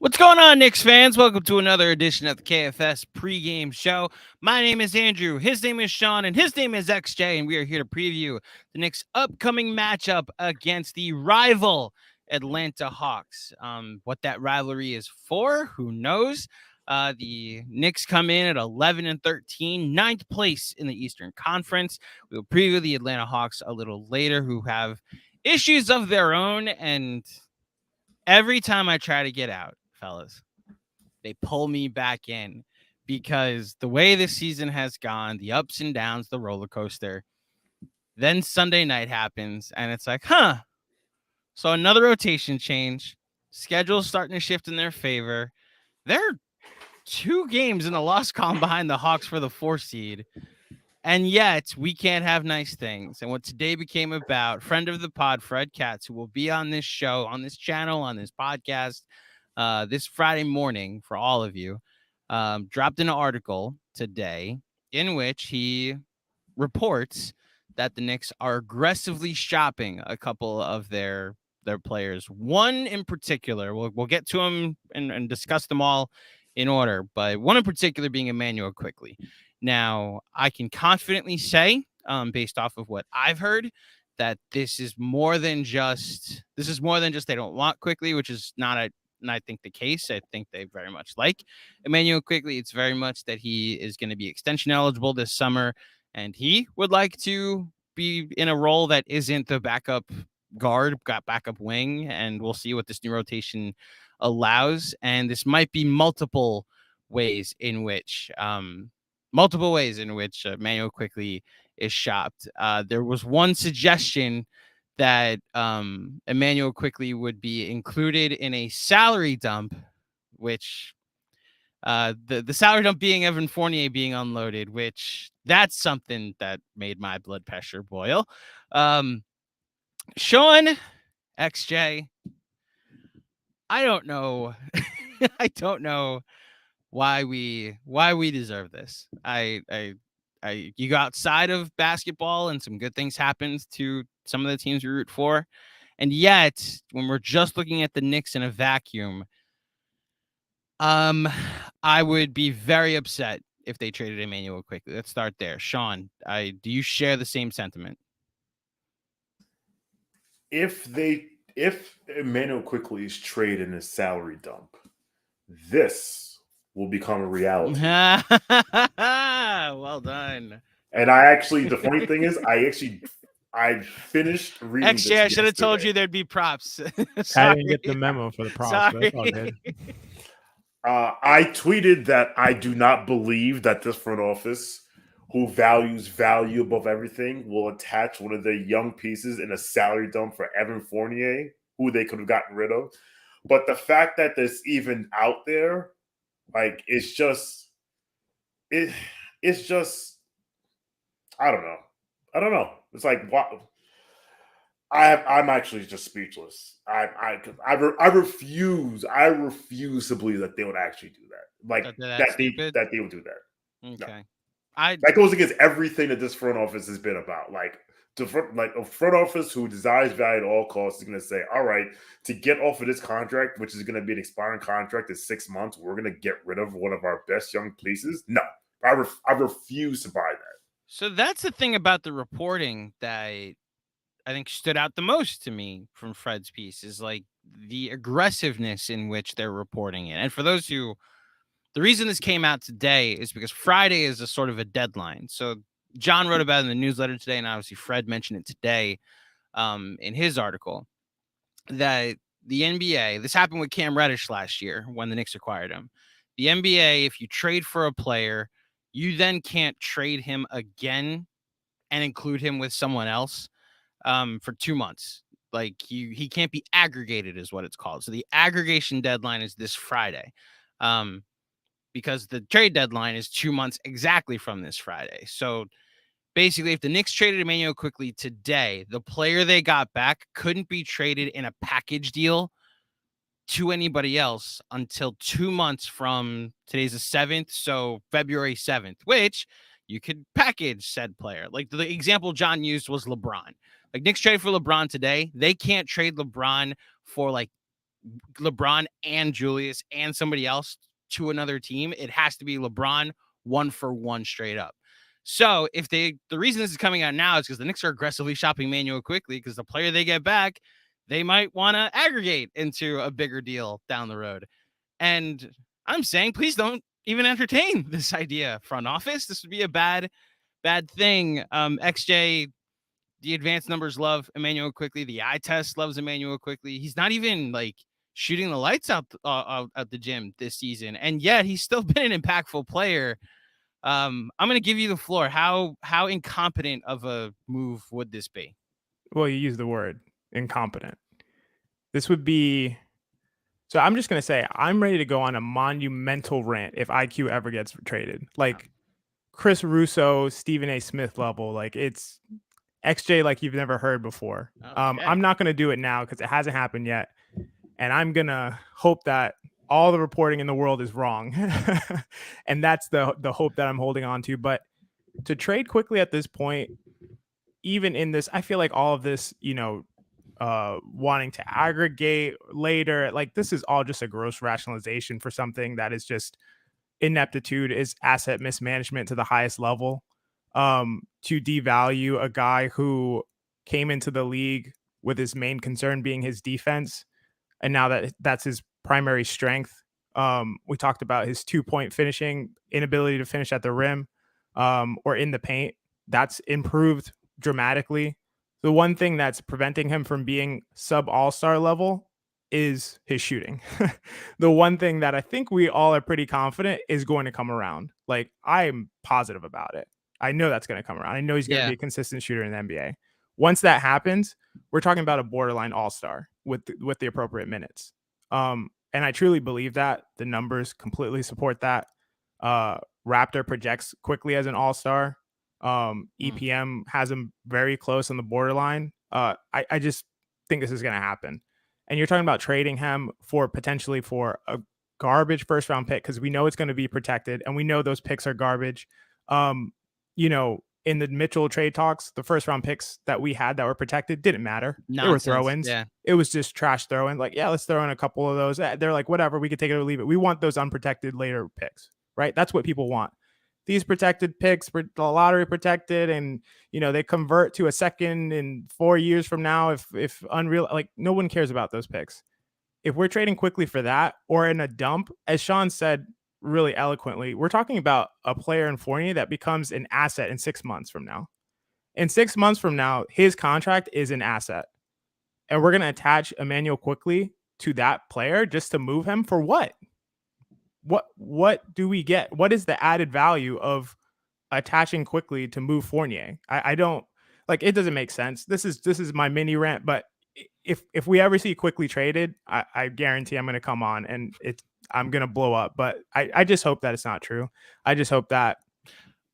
What's going on, Knicks fans? Welcome to another edition of the KFS pregame show. My name is Andrew, his name is Sean, and his name is XJ, and we are here to preview the Knicks' upcoming matchup against the rival Atlanta Hawks. What that rivalry is for, who knows? The Knicks come in at 11-13, ninth place in the Eastern Conference. We'll preview the Atlanta Hawks a little later, who have issues of their own, and every time I try to get out, fellas, they pull me back in because the way this season has gone, the ups and downs, the roller coaster, then Sunday night happens and it's like, so another rotation change, schedule's starting to shift in their favor. They're 2 games in the loss column behind the Hawks for the 4 seed. And yet we can't have nice things. And what today became about, friend of the pod, Fred Katz, who will be on this show, on this channel, on this podcast, this Friday morning for all of you, dropped an article today in which he reports that the Knicks are aggressively shopping a couple of their players. One in particular, we'll get to them and discuss them all in order, but one in particular being Emmanuel Quickly. Now, I can confidently say, based off of what I've heard, that this is more than just they don't want Quickly, which is not I think the case. I think they very much like Emmanuel Quickly. It's very much that he is going to be extension eligible this summer, and he would like to be in a role that isn't the backup guard, backup wing, and we'll see what this new rotation allows. And this might be multiple ways in which Emmanuel Quickly is shopped. There was one suggestion that Emmanuel Quickly would be included in a salary dump, which the salary dump being Evan Fournier being unloaded, which that's something that made my blood pressure boil. Sean, XJ, I don't know. I don't know why we deserve this. You go outside of basketball and some good things happens to some of the teams we root for. And yet, when we're just looking at the Knicks in a vacuum, I would be very upset if they traded Emmanuel Quickly. Let's start there. Sean, do you share the same sentiment? If Emmanuel Quickly is traded in a salary dump, this will become a reality. Well done. And the funny thing is, I finished reading Actually, I should have told you there'd be props. I didn't get the memo for the props. Sorry. But that's all good. I tweeted that I do not believe that this front office, who values value above everything, will attach one of their young pieces in a salary dump for Evan Fournier, who they could have gotten rid of. But the fact that this even out there, like, it's just I don't know. It's like, what? I'm actually just speechless. I refuse to believe that they would actually do that. Like that they would do that. Okay. No. That goes against everything that this front office has been about. Like a front office who desires value at all costs is going to say, all right, to get off of this contract, which is going to be an expiring contract in 6 months, we're going to get rid of one of our best young pieces. No, I refuse to buy that. So that's the thing about the reporting that I think stood out the most to me from Fred's piece is like the aggressiveness in which they're reporting it. And for those who, the reason this came out today is because Friday is a sort of a deadline. So John wrote about it in the newsletter today, and obviously Fred mentioned it today in his article, that the NBA, this happened with Cam Reddish last year when the Knicks acquired him. The NBA, if you trade for a player, you then can't trade him again and include him with someone else for 2 months. Like he can't be aggregated is what it's called. So the aggregation deadline is this Friday. Because the trade deadline is 2 months exactly from this Friday. So basically, if the Knicks traded Emmanuel Quickly today, the player they got back couldn't be traded in a package deal to anybody else until 2 months from today's the 7th. So February 7th, which you could package said player. Like the example John used was LeBron. Like Knicks trade for LeBron today. They can't trade LeBron for like LeBron and Julius and somebody else to another team, it has to be LeBron 1-for-1 straight up. So if the reason this is coming out now is because the Knicks are aggressively shopping Manuel quickly because the player they get back, they might want to aggregate into a bigger deal down the road. And I'm saying, please don't even entertain this idea, front office. This would be a bad thing. XJ, the advanced numbers love Emmanuel Quickly. The eye test loves Emmanuel Quickly. He's not even like shooting the lights out at the gym this season, and yet he's still been an impactful player. I'm going to give you the floor. How incompetent of a move would this be? Well, you use the word incompetent. This would be. So I'm just going to say I'm ready to go on a monumental rant if IQ ever gets traded. Like Chris Russo, Stephen A. Smith level. Like it's XJ like you've never heard before. Okay. I'm not going to do it now because it hasn't happened yet. And I'm going to hope that all the reporting in the world is wrong. And that's the hope that I'm holding on to. But to trade quickly at this point, even in this, I feel like all of this, wanting to aggregate later, like this is all just a gross rationalization for something that is just ineptitude, is asset mismanagement to the highest level. To devalue a guy who came into the league with his main concern being his defense, and now that's his primary strength. We talked about his 2-point finishing, inability to finish at the rim or in the paint. That's improved dramatically. The one thing that's preventing him from being sub all-star level is his shooting. The one thing that I think we all are pretty confident is going to come around. Like I'm positive about it. I know that's going to come around. I know he's going to be a consistent shooter in the NBA. Once that happens, we're talking about a borderline all-star with the appropriate minutes. And I truly believe that. The numbers completely support that. Raptor projects quickly as an all-star. EPM has him very close on the borderline. I just think this is going to happen. And you're talking about trading him potentially for a garbage first round pick because we know it's going to be protected and we know those picks are garbage. In the Mitchell trade talks, the first round picks that we had that were protected didn't matter. Nonsense. They were throw-ins. Yeah. It was just trash throw-ins. Like, yeah, let's throw in a couple of those. They're like, whatever, we could take it or leave it. We want those unprotected later picks, right? That's what people want. These protected picks, the lottery protected, and they convert to a second in 4 years from now. If unreal, like no one cares about those picks. If we're trading quickly for that or in a dump, as Sean said really eloquently, we're talking about a player in Fournier that becomes an asset in 6 months from now. In 6 months from now, his contract is an asset, and we're going to attach Emmanuel Quickly to that player just to move him for what? What do we get? What is the added value of attaching Quickly to move Fournier? I don't like it. Doesn't make sense. This is my mini rant, but if we ever see Quickly traded, I guarantee I'm going to come on and I'm going to blow up. But I just hope that it's not true. I just hope that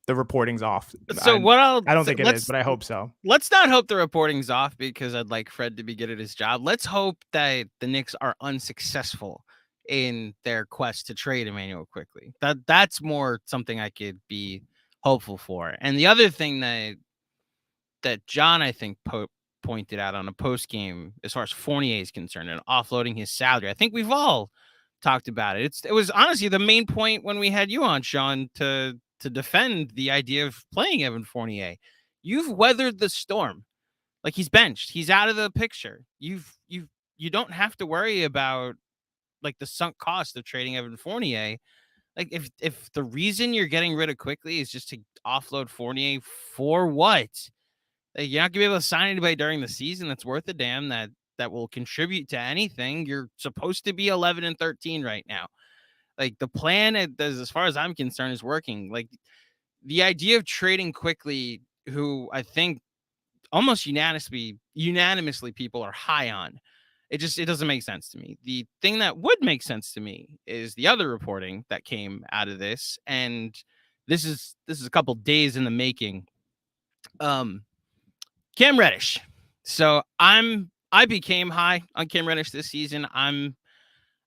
the reporting's off. So I don't think it is, but I hope so. Let's not hope the reporting's off because I'd like Fred to be good at his job. Let's hope that the Knicks are unsuccessful in their quest to trade Emmanuel Quickly. That's more something I could be hopeful for. And the other thing that John, I think, pointed out on a post game as far as Fournier is concerned and offloading his salary, I think we've all talked about it. It was honestly the main point when we had you on, Sean, to defend the idea of playing Evan Fournier. You've weathered the storm. Like he's benched. He's out of the picture. You don't have to worry about like the sunk cost of trading Evan Fournier. Like if the reason you're getting rid of Quickly is just to offload Fournier for what? Like, you're not gonna be able to sign anybody during the season that's worth a damn that will contribute to anything. You're supposed to be 11-13 right now. Like the plan, as far as I'm concerned, is working. Like the idea of trading Quickly, who I think almost unanimously people are high on. It doesn't make sense to me. The thing that would make sense to me is the other reporting that came out of this, and this is a couple days in the making. Cam Reddish. So I became high on Cam Reddish this season. I'm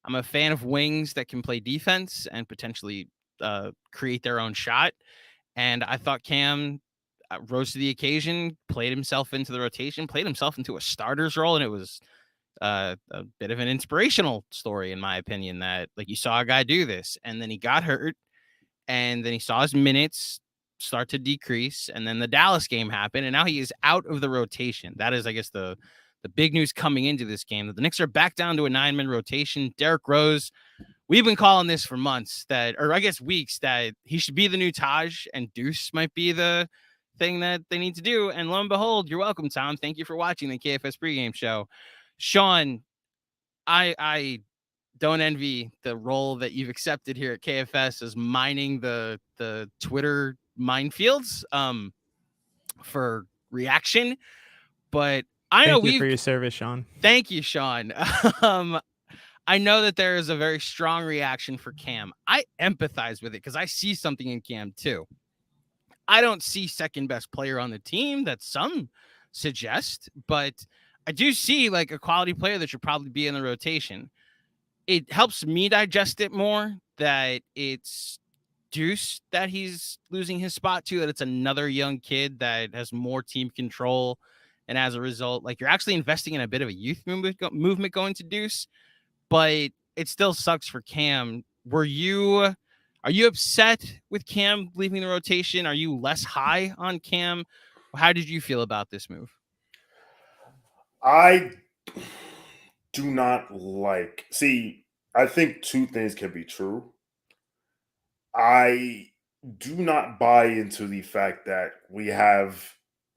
a fan of wings that can play defense and potentially create their own shot. And I thought Cam rose to the occasion, played himself into the rotation, played himself into a starter's role, and it was a bit of an inspirational story, in my opinion, that like you saw a guy do this and then he got hurt and then he saw his minutes start to decrease. And then the Dallas game happened and now he is out of the rotation. That is, I guess, the big news coming into this game, that the Knicks are back down to a 9-man rotation. Derrick Rose, we've been calling this for months, that, or I guess weeks, that he should be the new Taj and Deuce might be the thing that they need to do. And lo and behold, you're welcome, Tom. Thank you for watching the KFS pregame show. Sean, I don't envy the role that you've accepted here at KFS as mining the Twitter minefields for reaction. But I know Thank you for your service, Sean. Thank you, Sean. I know that there is a very strong reaction for Cam. I empathize with it because I see something in Cam too. I don't see second best player on the team that some suggest, but I do see like a quality player that should probably be in the rotation. It helps me digest it more that it's Deuce that he's losing his spot to, that it's another young kid that has more team control. And as a result, like you're actually investing in a bit of a youth movement going to Deuce, but it still sucks for Cam. Are you upset with Cam leaving the rotation? Are you less high on Cam? How did you feel about this move? I do not like. See, I think two things can be true. I do not buy into the fact that we have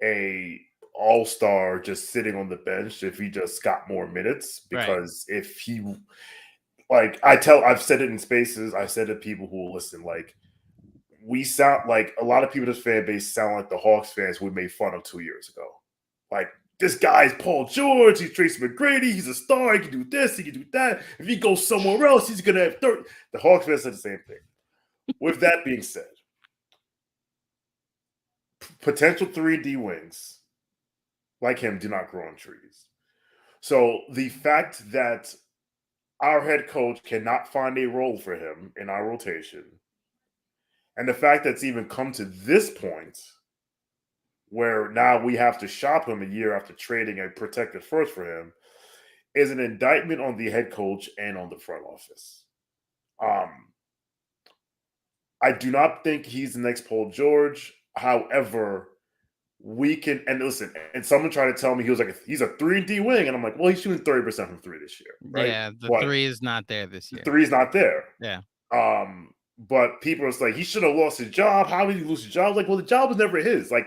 a all-star just sitting on the bench if he just got more minutes, because if he, like, I've said it in spaces, I said to people who will listen, like, we sound like a lot of people in this fan base sound like the Hawks fans we made fun of 2 years ago. Like, this guy's Paul George, he's Tracy McGrady, he's a star, he can do this, he can do that. If he goes somewhere else, he's gonna have 30. The Hawks fans said the same thing. With that being said, potential 3D wings like him do not grow on trees. So the fact that our head coach cannot find a role for him in our rotation, and the fact that it's even come to this point where now we have to shop him a year after trading a protected first for him, is an indictment on the head coach and on the front office. I do not think he's the next Paul George. However, we can, and listen, and someone tried to tell me he's a 3D wing, and I'm like, well, he's shooting 30% from three this year, right? Yeah, the 3 is not there this year. The 3 is not there. Yeah. But people are like, he should have lost his job. How did he lose his job? Like, well, the job was never his. Like,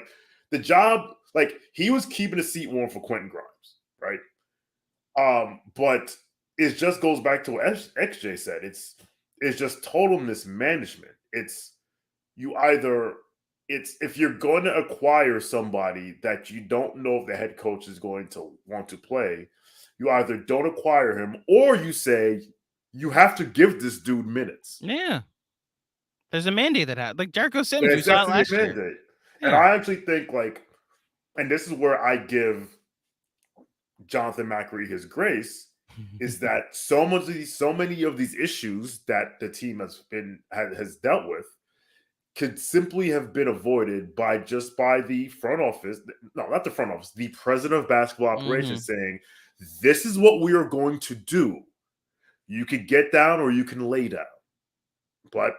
the job, like, he was keeping the seat warm for Quentin Grimes, right? But it just goes back to what XJ said. It's just total mismanagement. It's if you're going to acquire somebody that you don't know if the head coach is going to want to play, you either don't acquire him or you say you have to give this dude minutes. Yeah. There's a mandate that had, like Jericho Sims, we saw it last year. Yeah. And I actually think, like, and this is where I give Jonathan Macri his grace, is that so many of these issues that the team has dealt with could simply have been avoided by the front office. No, not the front office, the president of basketball operations saying, this is what we are going to do. You can get down or you can lay down. But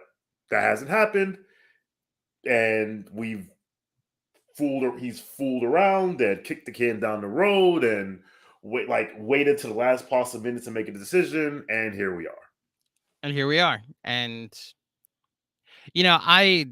that hasn't happened. And he's fooled around and kicked the can down the road and waited to the last possible minute to make a decision. And here we are. And you know, I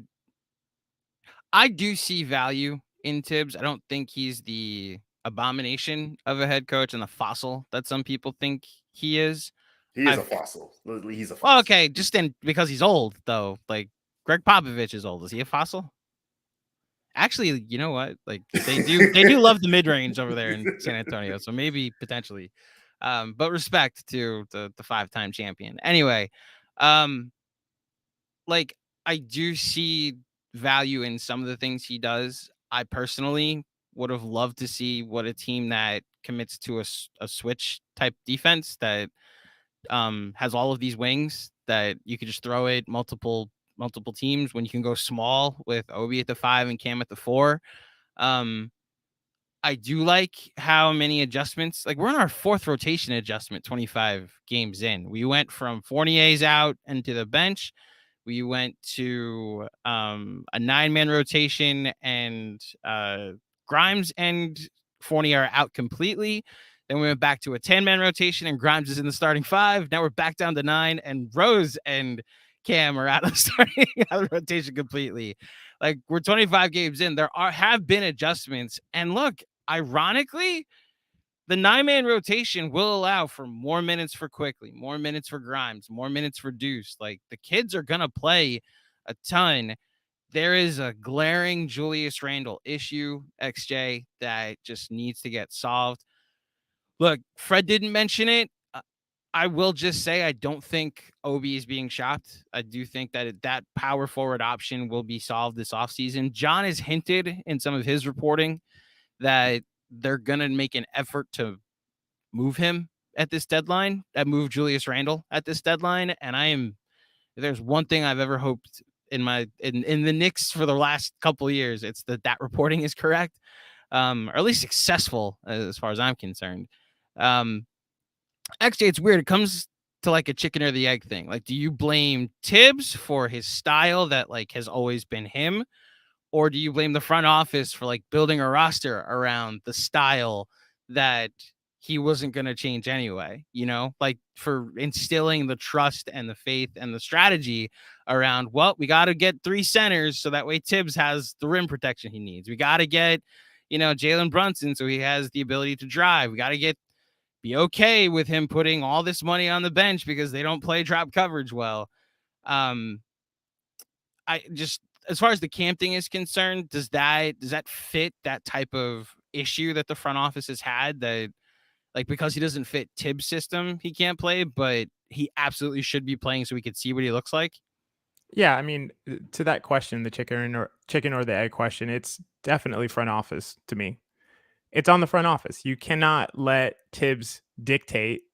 do see value in Tibbs. I don't think he's the abomination of a head coach and the fossil that some people think he is. He's a fossil. Well, okay, just because he's old, though. Like, Greg Popovich is old. Is he a fossil? Actually, you know what? Like, they do love the mid-range over there in San Antonio, so maybe potentially. But respect to the 5-time champion. Anyway, like, I do see value in some of the things he does. I personally would have loved to see what a team that commits to a switch type defense that has all of these wings that you could just throw it multiple teams when you can go small with Obi at the 5 and Cam at the 4. I do like how many adjustments. Like, we're in our fourth rotation adjustment, 25 games in. We went from Fournier's out into the bench. We went to a 9-man rotation, and Grimes and Fournier are out completely. Then we went back to a 10-man rotation, and Grimes is in the starting 5. Now we're back down to 9, and Rose and Cam are out of starting out of rotation completely. Like, we're 25 games in. There have been adjustments, and look, ironically, the 9-man rotation will allow for more minutes for Quickly, more minutes for Grimes, more minutes for Deuce. Like, the kids are gonna play a ton. There is a glaring Julius Randle issue, XJ, that just needs to get solved. Look, Fred didn't mention it. I will just say I don't think Obi is being shopped. I do think that that power forward option will be solved this offseason. John has hinted in some of his reporting that they're going to make an effort to move him at this deadline, move Julius Randle at this deadline. And if there's one thing I've ever hoped in the Knicks for the last couple of years, it's that reporting is correct, or at least successful as far as I'm concerned. XJ, it's weird. It comes to like a chicken or the egg thing. Like, do you blame Tibbs for his style that like has always been him? Or do you blame the front office for like building a roster around the style that he wasn't going to change anyway? You know, like for instilling the trust and the faith and the strategy around, well, we got to get 3 centers so that way Tibbs has the rim protection he needs. We got to get, Jalen Brunson so he has the ability to drive. We got to be okay with him putting all this money on the bench because they don't play drop coverage well. As far as the Cam thing is concerned, does that fit that type of issue that the front office has had, that like because he doesn't fit Tibbs' system, he can't play, but he absolutely should be playing so we could see what he looks like? Yeah, I mean, to that question, the chicken or the egg question, it's definitely front office to me. It's on the front office. You cannot let Tibbs dictate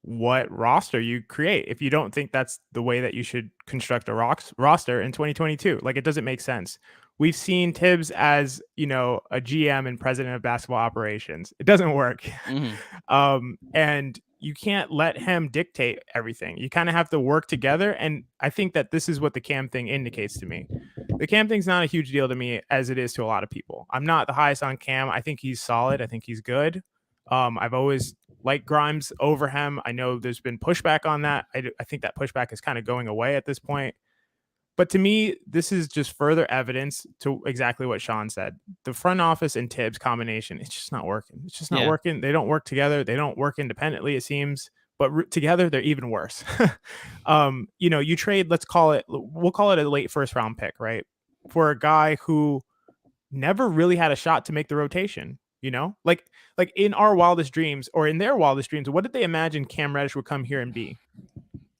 what roster you create if you don't think that's the way that you should construct a roster in 2022. Like, it doesn't make sense. We've seen Tibbs as, a GM and president of basketball operations. It doesn't work. Mm-hmm. And you can't let him dictate everything. You kind of have to work together. And I think that this is what the Cam thing indicates to me. The Cam thing's not a huge deal to me as it is to a lot of people. I'm not the highest on Cam. I think he's solid. I think he's good. I've always liked Grimes over him. I know there's been pushback on that. I think that pushback is kind of going away at this point. But to me, this is just further evidence to exactly what Sean said. The front office and Tibbs combination, it's just not working. It's just not working. They don't work together. They don't work independently, it seems. But together, they're even worse. You trade, we'll call it a late first round pick, right? For a guy who never really had a shot to make the rotation, like in our wildest dreams, or in their wildest dreams, what did they imagine Cam Reddish would come here and be?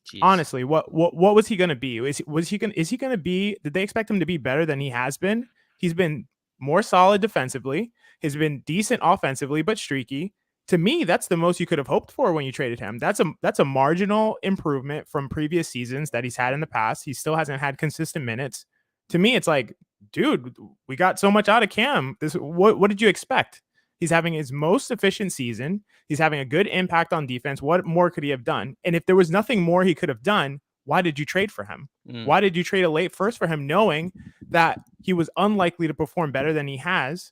Jeez. Honestly, what was he going to be? Is he going to be, did they expect him to be better than he has been? He's been more solid defensively. He's been decent offensively, but streaky. To me, that's the most you could have hoped for when you traded him. That's a marginal improvement from previous seasons that he's had in the past. He still hasn't had consistent minutes. To me, it's like, dude, we got so much out of Cam. What did you expect? He's having his most efficient season. He's having a good impact on defense. What more could he have done? And if there was nothing more he could have done, why did you trade for him? Why did you trade a late first for him, knowing that he was unlikely to perform better than he has?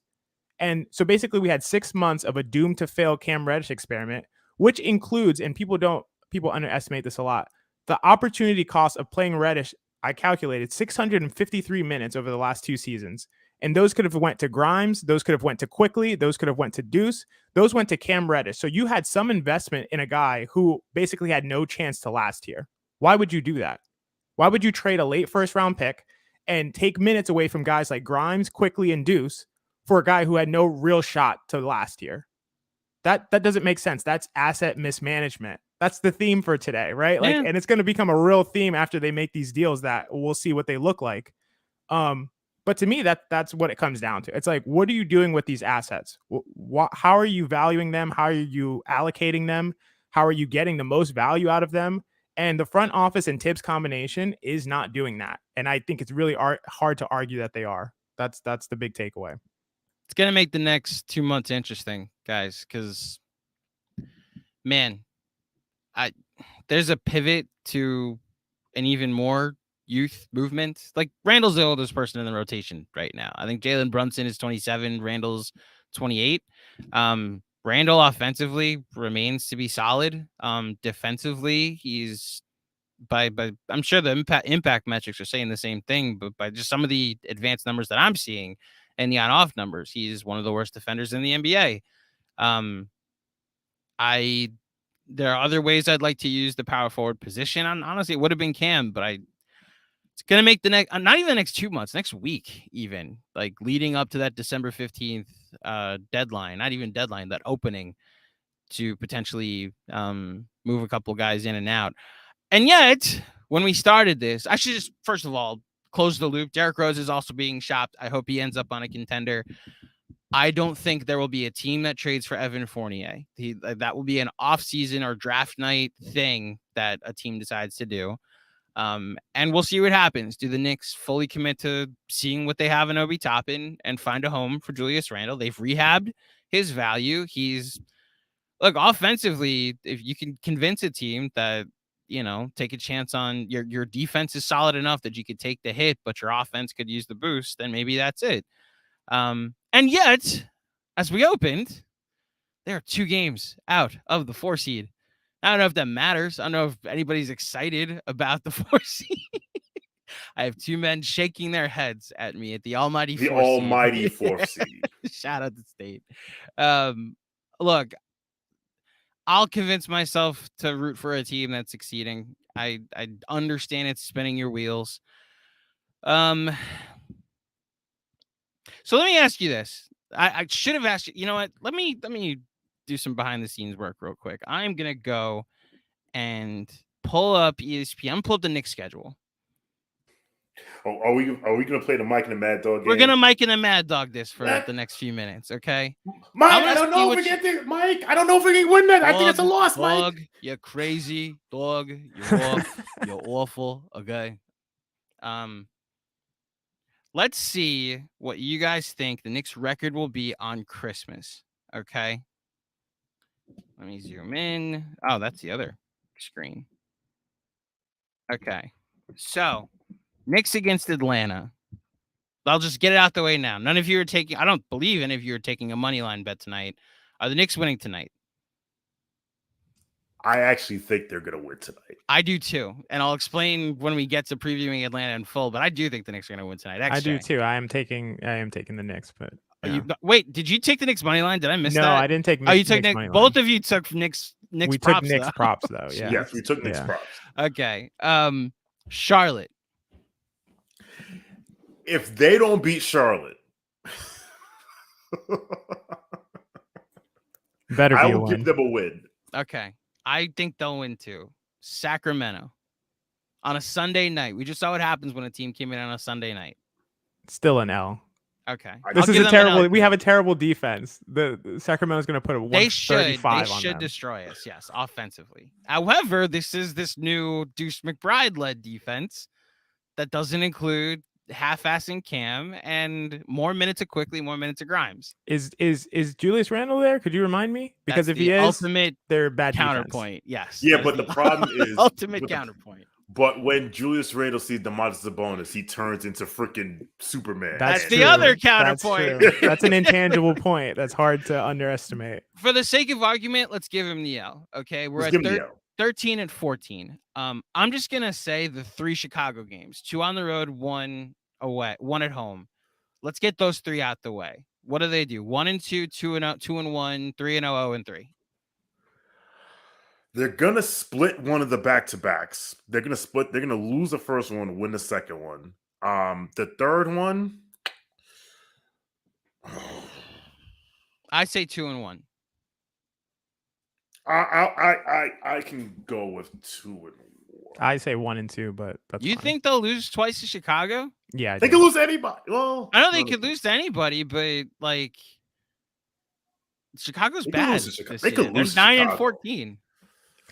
And so basically we had 6 months of a doomed to fail Cam Reddish experiment, which includes, and people underestimate this a lot, the opportunity cost of playing Reddish. I calculated 653 minutes over the last 2 seasons. And those could have went to Grimes. Those could have went to Quickly. Those could have went to Deuce. Those went to Cam Reddish. So you had some investment in a guy who basically had no chance to last here. Why would you do that? Why would you trade a late first round pick and take minutes away from guys like Grimes, Quickly, and Deuce for a guy who had no real shot to last here? That doesn't make sense. That's asset mismanagement. That's the theme for today, right? Like, and it's going to become a real theme after they make these deals that we'll see what they look like. But to me, that's what it comes down to. It's like, what are you doing with these assets? How are you valuing them? How are you allocating them? How are you getting the most value out of them? And the front office and Tibbs combination is not doing that. And I think it's really hard to argue that they are. That's the big takeaway. It's gonna make the next 2 months interesting, guys, because man, there's a pivot to an even more youth movement. Like Randall's the oldest person in the rotation right now. I think Jalen Brunson is 27, Randall's 28. Randall offensively remains to be solid. Defensively, he's by I'm sure the impact metrics are saying the same thing, but by just some of the advanced numbers that I'm seeing and the on-off numbers, he's one of the worst defenders in the NBA. There are other ways I'd like to use the power forward position. Honestly, it would have been Cam, but it's going to make the next, not even the next 2 months, next week, even like leading up to that December 15th deadline, not even deadline, that opening to potentially move a couple guys in and out. And yet, when we started this, I should just, first of all, close the loop. Derrick Rose is also being shopped. I hope he ends up on a contender. I don't think there will be a team that trades for Evan Fournier. That will be an off-season or draft night thing that a team decides to do. And we'll see what happens. Do the Knicks fully commit to seeing what they have in Obi Toppin and find a home for Julius Randle? They've rehabbed his value. Look, offensively, if you can convince a team that, take a chance on your defense is solid enough that you could take the hit, but your offense could use the boost, then maybe that's it. And yet, as we opened, there are 2 games out of the 4 seed. I don't know if that matters. I don't know if anybody's excited about the 4 seed. I have 2 men shaking their heads at me at the almighty 4 seed. Shout out to State. Look, I'll convince myself to root for a team that's succeeding. I understand it's spinning your wheels. So let me ask you this. I should have asked you. You know what? Let me do some behind the scenes work real quick. I'm gonna go and pull up ESPN. Pull up the Knicks schedule. Oh, are we gonna play the Mike and the Mad Dog game? We're gonna Mike and the Mad Dog this for the next few minutes, okay? Mike, I don't know if we get there. Mike, I don't know if we can win that. I think it's a loss, dog, Mike. You're crazy, dog. You're off. You're awful. Okay. Let's see what you guys think the Knicks record will be on Christmas. Okay. Let me zoom in. Oh, that's the other screen. Okay. So, Knicks against Atlanta. I'll just get it out the way now. None of you are taking, I don't believe any of you are taking a money line bet tonight. Are the Knicks winning tonight? I actually think they're going to win tonight. I do too. And I'll explain when we get to previewing Atlanta in full, but I do think the Knicks are going to win tonight. I do too. I am taking the Knicks, but yeah. Wait, did you take the Knicks money line? Did I miss that? No, I didn't take Knicks. You took Knicks. Both of you took Knicks we props. We took Knicks props though. Yeah. Yes, we took Knicks props. Okay. Charlotte. If they don't beat Charlotte, better be I will give them a win. Okay. I think they'll win too. Sacramento. On a Sunday night. We just saw what happens when a team came in on a Sunday night. Still an L. Okay. This is a terrible. We have a terrible defense. The Sacramento's going to put a 135 on them. They should destroy us, yes, offensively. However, this is this new Deuce McBride-led defense that doesn't include half-assing Cam and more minutes of Quickly, more minutes of Grimes. Is Julius Randle there? Could you remind me? Because if he is, ultimate they're bad counterpoint. Defense. Yes. Yeah, but the problem is ultimate counterpoint. But when Julius Randle sees Domantas Sabonis, he turns into freaking Superman. That's the other counterpoint. That's an intangible point. That's hard to underestimate. For the sake of argument, let's give him the L. Okay, we're at 13 and 14. I'm just gonna say the 3 Chicago games: 2 on the road, 1 away, 1 at home. Let's get those 3 out the way. What do they do? 1 and 2, 2 and 1, 3 and 0 and 3. They're gonna split one of the back-to-backs. They're gonna lose the first one, win the second one. The third one, I say 2 and 1. I can go with 2 and 1. I say 1 and 2, but that's you fine. think they'll lose twice to Chicago? Yeah, they could lose to anybody. Well, I know they could lose to anybody, but like Chicago's bad. They could lose. They're 9 and 14.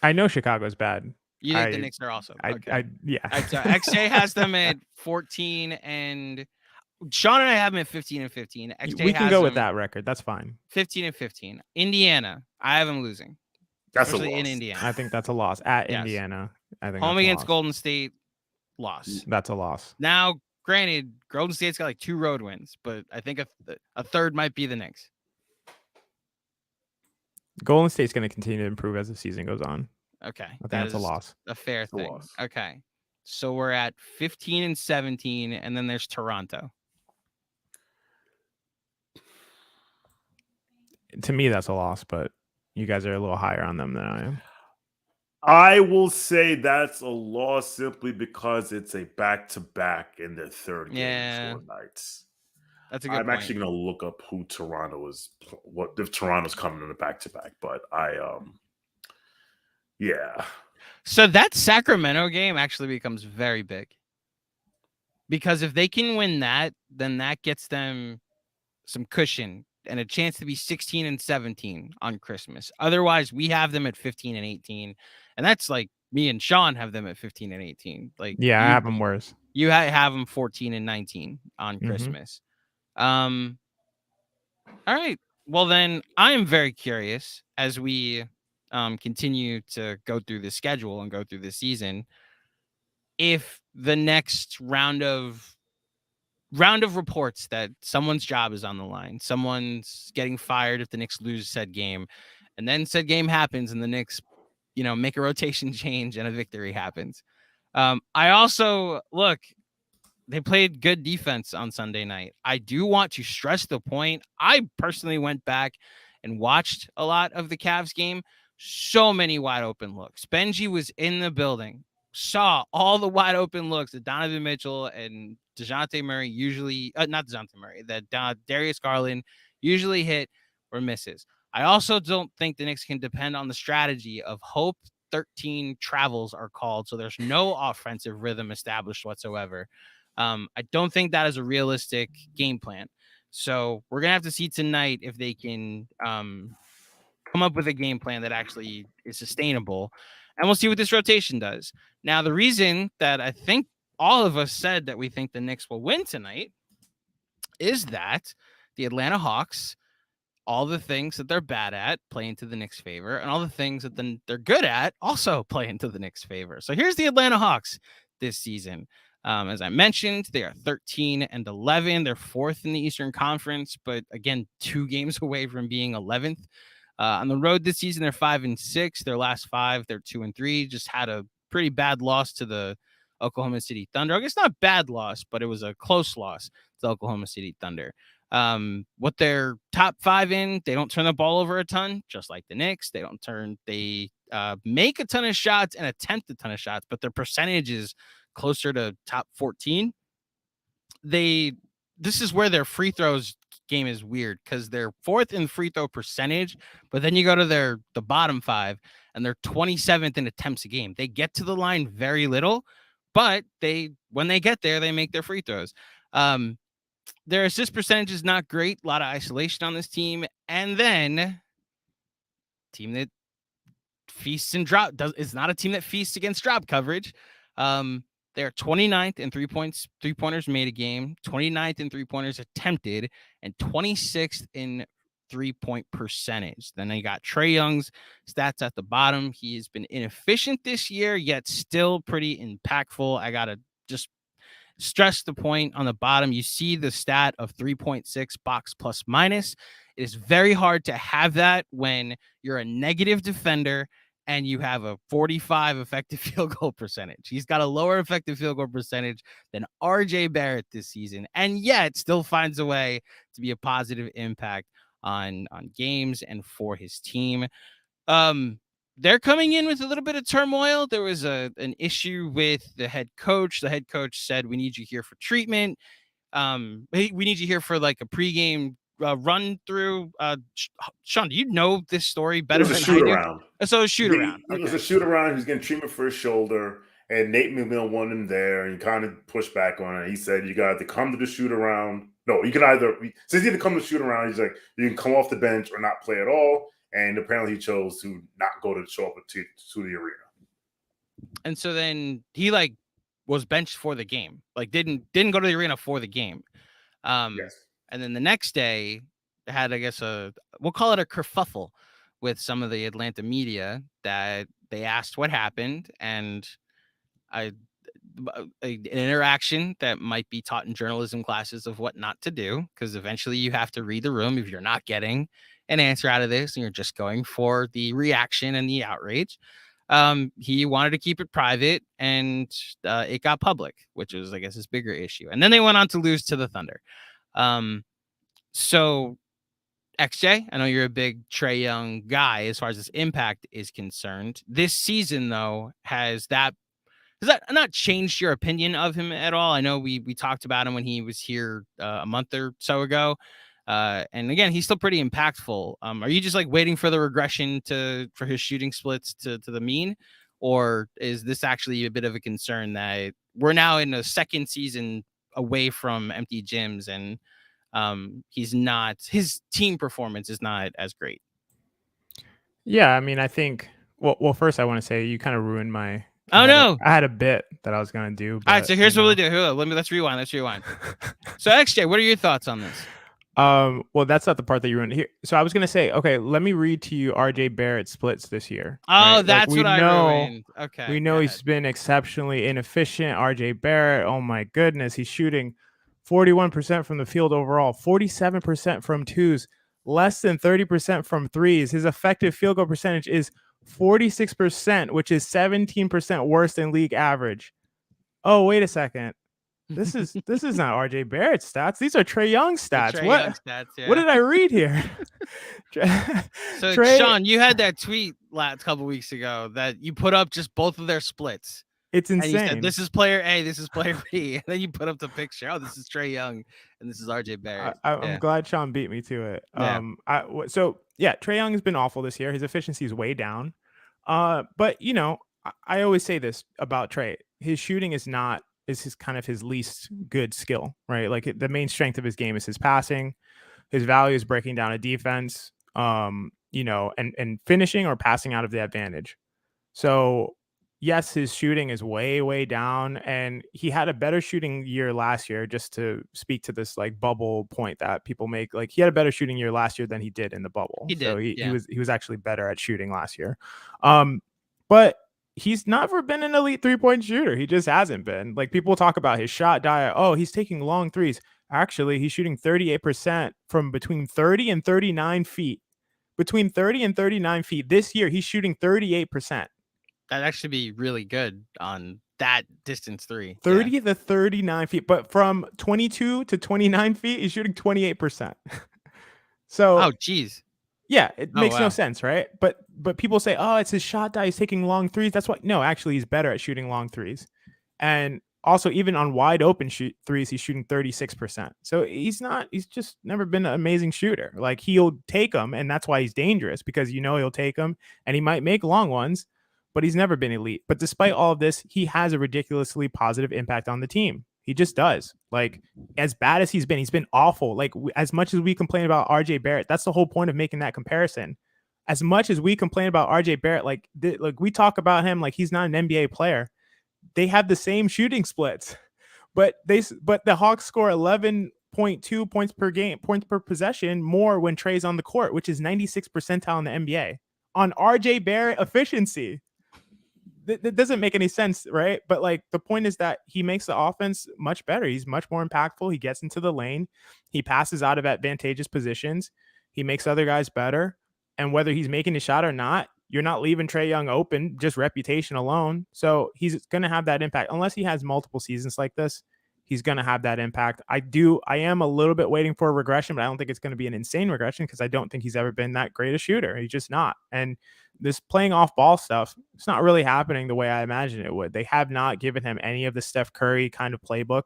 I know Chicago's bad. You think the Knicks are also? Okay. Yeah. XJ has them at 14 and Sean and I have them at 15-15. XJ We can has go with them that record. That's fine. 15-15. Indiana, I have them losing. That's a Especially in loss. Indiana. I think that's a loss at Yes. Indiana. I think Home that's a against loss. Golden State, loss. That's a loss. Now, granted, Golden State's got like 2 road wins, but I think a third might be the Knicks. Golden State's going to continue to improve as the season goes on. Okay. I think that that's a is loss. A fair It's a thing. loss. Okay. So we're at 15-17, and then there's Toronto. To me, that's a loss, but you guys are a little higher on them than I am. I will say that's a loss simply because it's a back-to-back in their third game Yeah. in 4 nights. That's a good I'm point. actually going to look up who Toronto is, what if Toronto's coming in a back-to-back, but yeah. So that Sacramento game actually becomes very big. Because if they can win that, then that gets them some cushion and a chance to be 16-17 on Christmas. Otherwise, we have them at 15-18. And that's like me and Sean have them at 15-18. Like, Yeah, I have them worse. You have them 14-19 on Christmas. All right. Well, then I am very curious as we continue to go through the schedule and go through the season, if the next round of reports that someone's job is on the line, someone's getting fired if the Knicks lose said game, and then said game happens and the Knicks, make a rotation change and a victory happens. I also look. They played good defense on Sunday night. I do want to stress the point. I personally went back and watched a lot of the Cavs game. So many wide open looks. Benji was in the building, saw all the wide open looks that Donovan Mitchell and DeJounte Murray usually, not DeJounte Murray, that Darius Garland usually hit or misses. I also don't think the Knicks can depend on the strategy of hope 13 travels are called, so there's no offensive rhythm established whatsoever. I don't think that is a realistic game plan. So we're going to have to see tonight if they can come up with a game plan that actually is sustainable. And we'll see what this rotation does. Now, the reason that I think all of us said that we think the Knicks will win tonight is that the Atlanta Hawks, all the things that they're bad at play into the Knicks' favor, and all the things that they're good at also play into the Knicks' favor. So here's the Atlanta Hawks this season. As I mentioned, they are 13-11. They're 4th in the Eastern Conference, but again, 2 games away from being 11th. On the road this season, they're 5-6. Their last 5, they're 2-3. Just had a pretty bad loss to the Oklahoma City Thunder. I guess not bad loss, but it was a close loss to the Oklahoma City Thunder. What they're top 5 in, they don't turn the ball over a ton, just like the Knicks. They make a ton of shots and attempt a ton of shots, but their percentage is closer to top 14. This is where their free throws game is weird because they're 4th in free throw percentage, but then you go to the bottom 5 and they're 27th in attempts a game. They get to the line very little, but when they get there, they make their free throws. Their assist percentage is not great. A lot of isolation on this team. And then team that feasts and is not a team that feasts against drop coverage. They're 29th in three-pointers made a game, 29th in three-pointers attempted, and 26th in three-point percentage. Then they got Trey Young's stats at the bottom. He has been inefficient this year, yet still pretty impactful. I got to just stress the point on the bottom. You see the stat of 3.6 box plus minus. It is very hard to have that when you're a negative defender and you have a 45 effective field goal percentage. He's got a lower effective field goal percentage than RJ Barrett this season, and yet still finds a way to be a positive impact on games and for his team. They're coming in with a little bit of turmoil. There was an issue with the head coach. The head coach said, "We need you here for treatment. We need you here for like a pregame run through." Sean, do you know this story better than I do? Around. So a shoot around. It was a shoot around. He was getting treatment for his shoulder, and Nate McMillan wanted him there and kind of pushed back on it. He said, "You got to come to the shoot around. No, you can since you didn't come to the shoot around, he's like, you can come off the bench or not play at all." And apparently he chose to not show up to the arena. And so then he was benched for the game. Didn't go to the arena for the game. Yes. And then the next day had, I guess, we'll call it a kerfuffle with some of the Atlanta media that they asked what happened, and an interaction that might be taught in journalism classes of what not to do, because eventually you have to read the room if you're not getting an answer out of this and you're just going for the reaction and the outrage. He wanted to keep it private, and it got public, which was, I guess, his bigger issue. And then they went on to lose to the Thunder. So XJ, I know you're a big Trey Young guy as far as his impact is concerned. This season, though, has that not changed your opinion of him at all? I know we talked about him when he was here a month or so ago. And again, he's still pretty impactful. Are you just like waiting for the regression for his shooting splits to the mean? Or is this actually a bit of a concern that we're now in a second season away from empty gyms, and his team performance is not as great? Yeah, I mean, I think. Well, first I want to say you kind of ruined my. No! I had a bit that I was gonna do. But, all right, so here's what we'll do. Let's rewind. So XJ, what are your thoughts on this? Well, that's not the part that you ruined here. So I was gonna say, okay, let me read to you RJ Barrett splits this year. Oh, right? that's what I ruined. Okay. We know he's been exceptionally inefficient. RJ Barrett, oh my goodness, he's shooting 41% from the field overall, 47% from twos, less than 30% from threes. His effective field goal percentage is 46%, which is 17% worse than league average. Oh, wait a second. This is not RJ Barrett's stats. These are Trey Young stats. Young stats, yeah. What did I read here? So Sean, you had that tweet last couple weeks ago that you put up just both of their splits. It's insane. And you said, this is player A, this is player B. And then you put up the picture. Oh, this is Trey Young, and this is RJ Barrett. I'm glad Sean beat me to it. Yeah. Trey Young has been awful this year. His efficiency is way down. But I always say this about Trey. His shooting is his least good skill, right? Like the main strength of his game is his passing. His value is breaking down a defense, and finishing or passing out of the advantage. So yes, his shooting is way, way down, and he had a better shooting year last year, just to speak to this like bubble point that people make. Like he had a better shooting year last year than he did in the bubble. He did. So he was actually better at shooting last year. But he's never been an elite 3-point shooter. He just hasn't been. Like people talk about his shot diet. Oh, he's taking long threes. Actually, he's shooting 38% from between 30 and 39 feet. Between 30 and 39 feet. This year, he's shooting 38%. That'd actually be really good on that distance three. 30 to 39 feet. But from 22 to 29 feet, he's shooting 28%. So, oh, geez. Yeah, it makes no sense, right? But people say, oh, it's his shot diet. He's taking long threes. That's why. No, actually, he's better at shooting long threes. And also, even on wide open threes, he's shooting 36%. So he's just never been an amazing shooter. Like he'll take them, and that's why he's dangerous, because he'll take them, and he might make long ones, but he's never been elite. But despite all of this, he has a ridiculously positive impact on the team. He just does. Like as bad as he's been awful. Like as much as we complain about RJ Barrett, that's the whole point of making that comparison. As much as we complain about RJ Barrett, like we talk about him like he's not an NBA player. They have the same shooting splits, but the Hawks score 11.2 points per possession more when Trey's on the court, which is 96th percentile in the NBA on RJ Barrett efficiency. That doesn't make any sense, right? But like the point is that he makes the offense much better. He's much more impactful. He gets into the lane. He passes out of advantageous positions. He makes other guys better. And whether he's making a shot or not, you're not leaving Trey Young open, just reputation alone. So he's going to have that impact. Unless he has multiple seasons like this, he's going to have that impact. I am a little bit waiting for a regression, but I don't think it's going to be an insane regression because I don't think he's ever been that great a shooter. He's just not. And this playing off ball stuff, it's not really happening the way I imagined it would. They have not given him any of the Steph Curry kind of playbook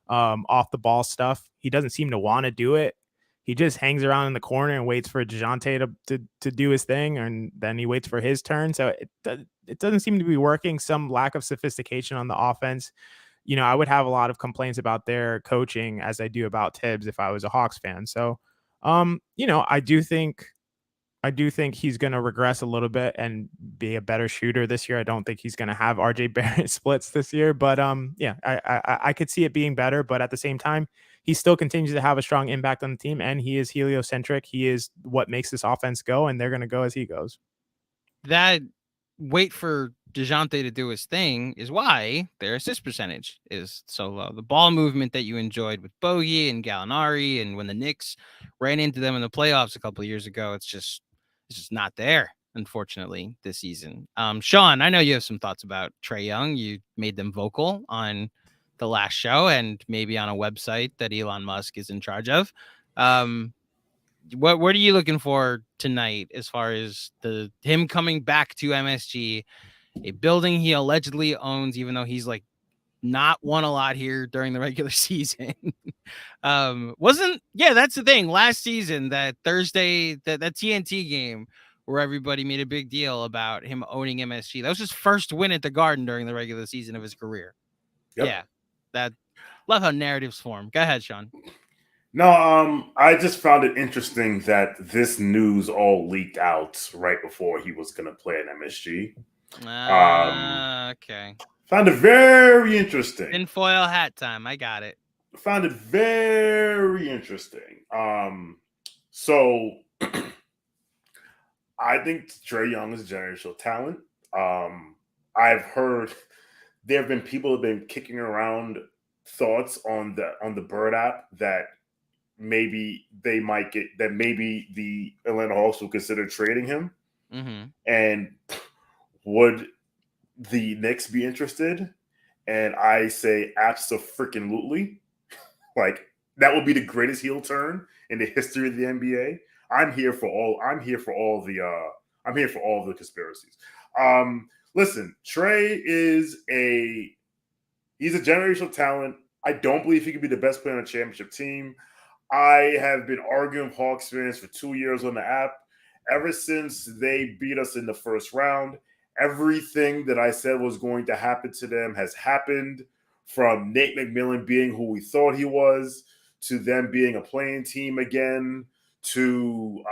off the ball stuff. He doesn't seem to want to do it. He just hangs around in the corner and waits for DeJounte to do his thing, and then he waits for his turn. So it doesn't seem to be working. Some lack of sophistication on the offense. I would have a lot of complaints about their coaching as I do about Tibbs if I was a Hawks fan. So, I do think he's going to regress a little bit and be a better shooter this year. I don't think he's going to have RJ Barrett splits this year, but I could see it being better. But at the same time, he still continues to have a strong impact on the team, and he is heliocentric. He is what makes this offense go, and they're going to go as he goes. That wait for DeJounte to do his thing is why their assist percentage is so low. The ball movement that you enjoyed with Bogey and Gallinari, and when the Knicks ran into them in the playoffs a couple of years ago, it's just not there, unfortunately, this season. Sean, I know you have some thoughts about Trey Young. You made them vocal on the last show and maybe on a website that Elon Musk is in charge of. What are you looking for tonight as far as him coming back to MSG, a building he allegedly owns, even though he's like not won a lot here during the regular season? That's the thing. Last season, that Thursday, that TNT game where everybody made a big deal about him owning MSG. That was his first win at the Garden during the regular season of his career. Yep. Yeah. Love how narratives form. Go ahead, Sean. No, I just found it interesting that this news all leaked out right before he was going to play at MSG. Okay. Found it very interesting. Tinfoil hat time. I got it. Found it very interesting. So I think Trey Young is a generational talent. I've heard there have been people who have been kicking around thoughts on the Bird app that maybe they might get, that maybe the Atlanta Hawks will consider trading him. Mm-hmm. And would the Knicks be interested? And I say abso-freaking-lutely. Like, that would be the greatest heel turn in the history of the NBA. I'm here for all the conspiracies. Listen, Trey he's a generational talent. I don't believe he could be the best player on a championship team. I have been arguing with Hawks fans for 2 years on the app. Ever since they beat us in the first round, everything that I said was going to happen to them has happened, from Nate McMillan being who we thought he was, to them being a playing team again, to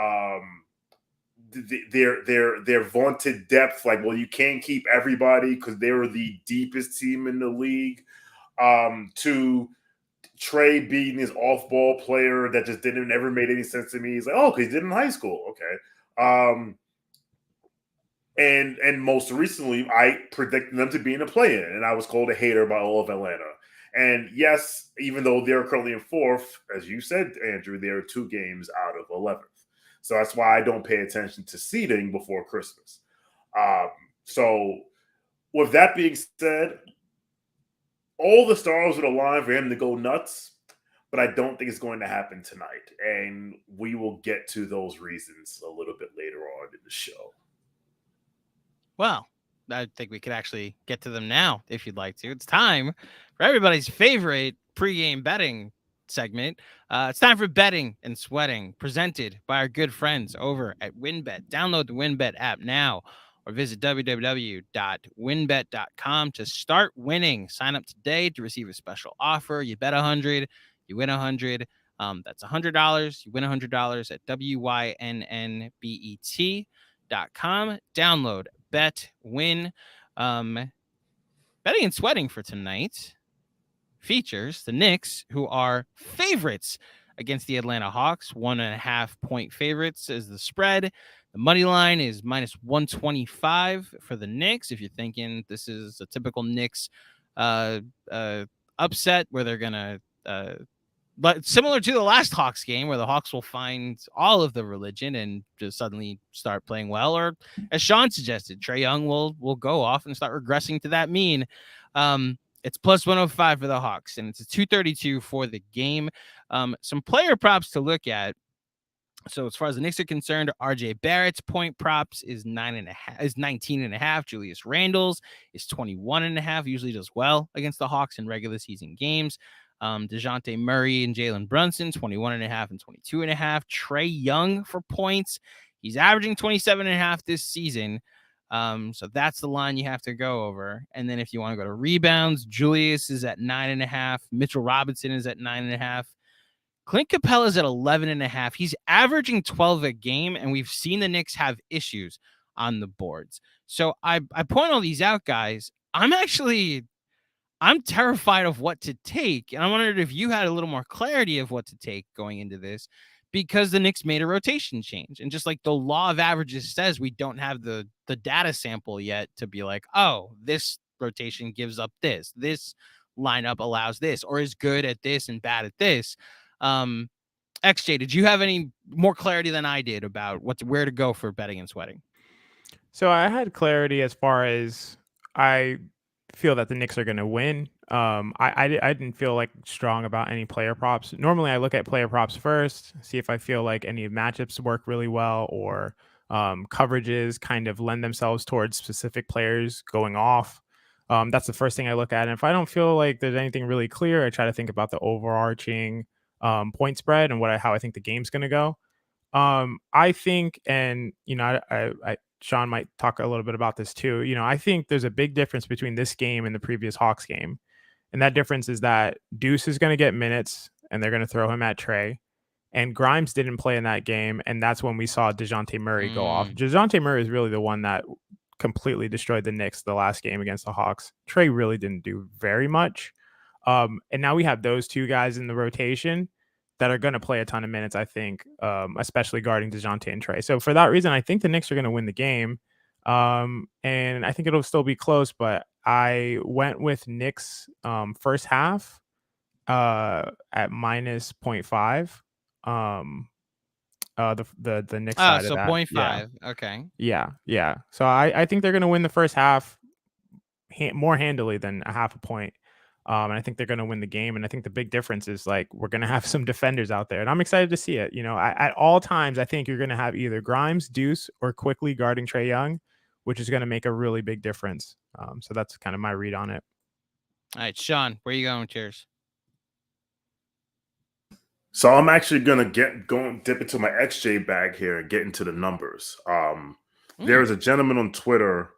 their vaunted depth. Like, well, you can't keep everybody because they were the deepest team in the league, to Trey being his off-ball player that just never made any sense to me. He's like, oh, because he did in high school. Okay. And most recently, I predicted them to be in a play-in, and I was called a hater by all of Atlanta. And yes, even though they're currently in fourth, as you said, Andrew, they're 2 games out of 11th. So that's why I don't pay attention to seeding before Christmas. So with that being said, all the stars would align for him to go nuts, but I don't think it's going to happen tonight. And we will get to those reasons a little bit later on in the show. Well, I think we could actually get to them now if you'd like to. It's time for everybody's favorite pregame betting segment. It's time for betting and sweating, presented by our good friends over at WynnBet. Download the WynnBet app now, or visit www.wynnbet.com to start winning. Sign up today to receive a special offer. You bet 100, you win 100. That's $100. You win $100 at wynnbet.com. Download, bet, win. Betting and sweating for tonight features the Knicks, who are favorites against the Atlanta Hawks. 1.5 point favorites is the spread. The money line is -125 for the Knicks. If you're thinking this is a typical Knicks upset where they're going to, but similar to the last Hawks game where the Hawks will find all of the religion and just suddenly start playing well, or as Sean suggested, Trey Young will go off and start regressing to that mean. It's +105 for the Hawks, and it's a 232 for the game. Some player props to look at. So as far as the Knicks are concerned, RJ Barrett's point props is 19.5. Julius Randle's is 21.5. Usually does well against the Hawks in regular season games. DeJounte Murray and Jalen Brunson, 21.5 and 22.5. Trey Young for points. He's averaging 27.5 this season. So that's the line you have to go over. And then if you want to go to rebounds, Julius is at 9.5. Mitchell Robinson is at 9.5. Clint Capella's at 11.5. He's averaging 12 a game, and we've seen the Knicks have issues on the boards. So I point all these out, guys. I'm actually I'm terrified of what to take. And I wondered if you had a little more clarity of what to take going into this, because the Knicks made a rotation change. And just like the law of averages says, we don't have the data sample yet to be like, oh, this rotation gives up this. This lineup allows this, or is good at this and bad at this. XJ, did you have any more clarity than I did about where to go for betting and sweating? So I had clarity as far as I feel that the Knicks are going to win. I didn't feel like strong about any player props. Normally, I look at player props first, see if I feel like any matchups work really well, or coverages kind of lend themselves towards specific players going off. That's the first thing I look at. And if I don't feel like there's anything really clear, I try to think about the overarching point spread and how I think the game's going to go. I think, and I Sean might talk a little bit about this too. I think there's a big difference between this game and the previous Hawks game. And that difference is that Deuce is going to get minutes and they're going to throw him at Trey. And Grimes didn't play in that game. And that's when we saw DeJounte Murray go off. DeJounte Murray is really the one that completely destroyed the Knicks the last game against the Hawks. Trey really didn't do very much. And now we have those two guys in the rotation that are going to play a ton of minutes, I think, especially guarding DeJounte and Trey. So for that reason, I think the Knicks are going to win the game. And I think it'll still be close, but I went with Knicks first half at minus 0.5. The Knicks side so of that. 0.5. Yeah. Okay. Yeah. So I think they're going to win the first half more handily than a half a point. And I think they're going to win the game. And I think the big difference is like we're going to have some defenders out there, and I'm excited to see it. At all times, I think you're going to have either Grimes, Deuce, or Quickly guarding Trey Young, which is going to make a really big difference. So that's kind of my read on it. All right, Sean, where are you going with yours? So I'm actually gonna dip into my XJ bag here and get into the numbers. There is a gentleman on Twitter,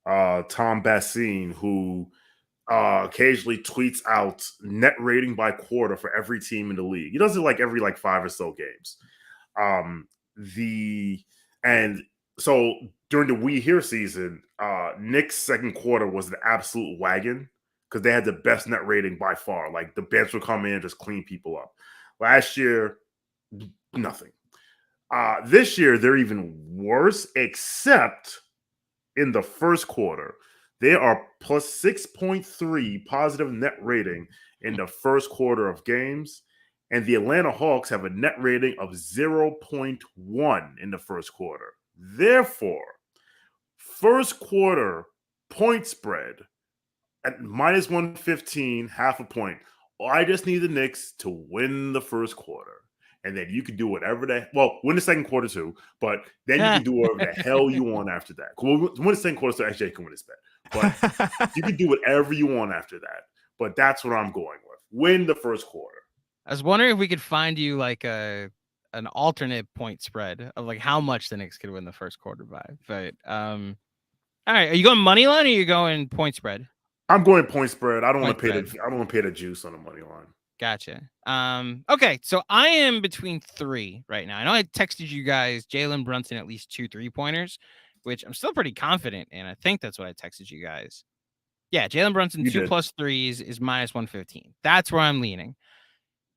Tom Bassine, who occasionally tweets out net rating by quarter for every team in the league. He does it like every 5 or so games. So during the We Here season, Knicks' second quarter was an absolute wagon because they had the best net rating by far. Like the bench would come in and just clean people up. Last year, nothing. This year, they're even worse, except in the first quarter. They are plus 6.3 positive net rating in the first quarter of games. And the Atlanta Hawks have a net rating of 0.1 in the first quarter. Therefore, first quarter point spread at minus 115, half a point. I just need the Knicks to win the first quarter. And then you can do whatever win the second quarter too, but then you can do whatever the hell you want after that. Win the second quarter so actually can win this bet. But you can do whatever you want after that. But that's what I'm going with. Win the first quarter. I was wondering if we could find you like an alternate point spread of like how much the Knicks could win the first quarter by. But all right, are you going money line or are you going point spread? I'm going point spread. I don't want to pay the juice on the money line. Gotcha. Okay, so I am between 3 right now. I know I texted you guys Jalen Brunson at least 2 3-pointers, which I'm still pretty confident in. I think that's what I texted you guys. Yeah, Jalen Brunson 2 plus 3s is minus 115. That's where I'm leaning.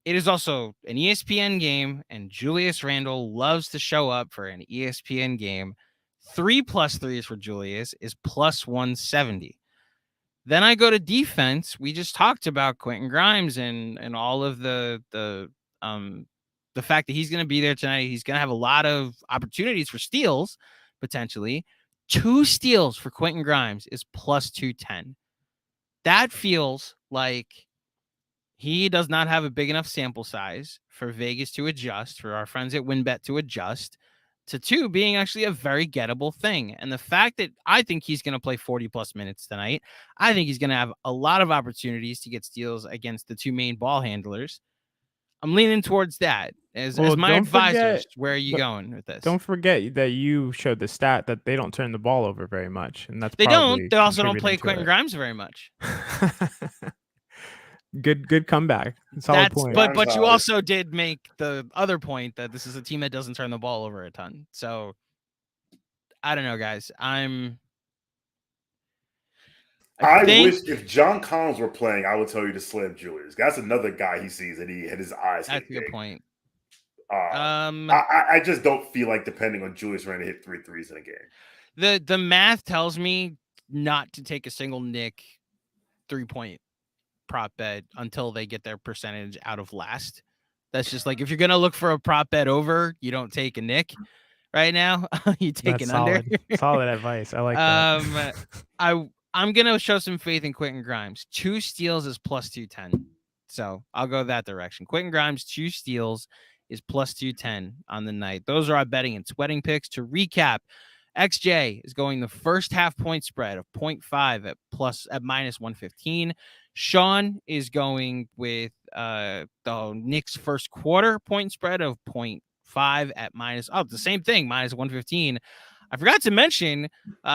It is also an ESPN game, and Julius Randle loves to show up for an ESPN game. 3 plus 3s for Julius is plus 170. Then I go to defense. We just talked about Quentin Grimes and all of the fact that he's going to be there tonight. He's going to have a lot of opportunities for steals, potentially. 2 steals for Quentin Grimes is plus 210. That feels like he does not have a big enough sample size for Vegas to adjust, for our friends at WynnBet to adjust, to 2 being actually a very gettable thing. And the fact that I think he's going to play 40-plus minutes tonight, I think he's going to have a lot of opportunities to get steals against the 2 main ball handlers. I'm leaning towards that. As my advisors, where are you going with this? Don't forget that you showed the stat that they don't turn the ball over very much. And that's They don't. They also don't play Quentin Grimes very much. Good comeback. Solid point. But you also did make the other point that this is a team that doesn't turn the ball over a ton. So I don't know, guys. I I think wish if John Collins were playing, I would tell you to slam Julius. That's another guy he sees and he had his eyes that's hit a good big. point. I just don't feel like depending on Julius Randle to hit 3 threes in a game. The math tells me not to take a single Nick 3-point prop bet until they get their percentage out of last. That's just like, if you're gonna look for a prop bet over, you don't take a Nick right now. You take That's an under. Solid advice. I like that. I'm gonna show some faith in Quentin Grimes. 2 steals is plus 210. So I'll go that direction. Quentin Grimes, 2 steals is plus 210 on the night. Those are our betting and sweating picks. To recap, XJ is going the first half point spread of 0.5 at minus 115. Sean is going with the Knicks first quarter point spread of 0.5 at the same thing, minus 115. I forgot to mention